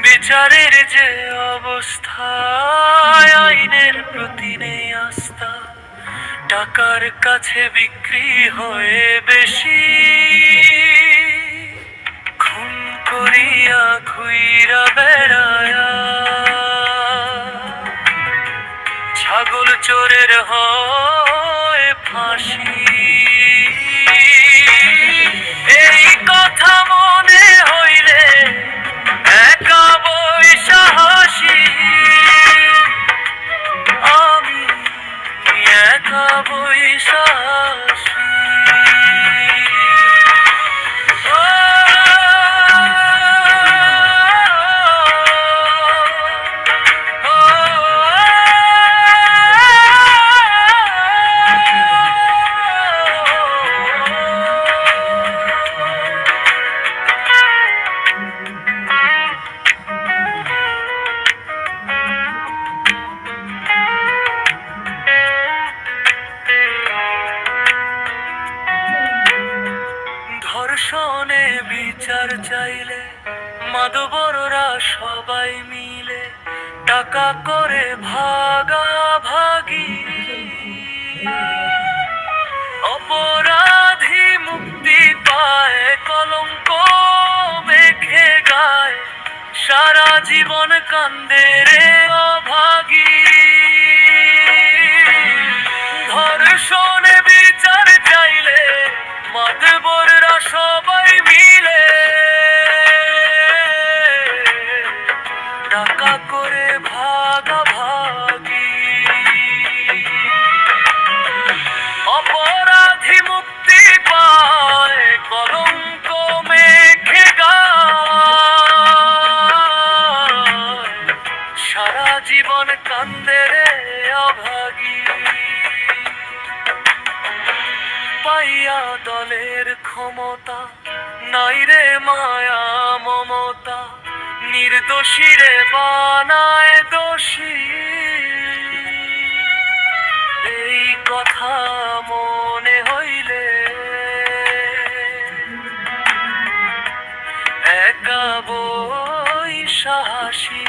বিচারের যে অবস্থা, আইনের প্রতি নেই আস্থা, টাকার কাছে বিক্রি হয়ে বেশি, খুন করিয়া ঘুইরা বেড়ায়া, ছাগল চোরের হয় ফাঁসি। এই কথা মনে হইলে একা বইসা হাসি, আমি একা বইসা হাসি। ধর্ষণে বিচার চাইলে মাদবররা সবাই মিলে টাকা করে ভাগাভাগি, অপরাধী মুক্তি পায় কলঙ্ক মেখে গায়, সারা জীবন কান্দে রে অভাগী। ধর্ষণে বিচার চাইলে মাদবররা সবাই মিলে টাকা করে ভাগাভাগি, অপরাধী মুক্তি পায় কলঙ্ক মেখে গায়, সারা জীবন কান্দে রে অভাগী। পাইয়া দলের ক্ষমতা নাই রে মায়া মমতা, নির্দোষীরে বানায় দোষী। এই কথা মনে হইলে একা বইসা হাসি।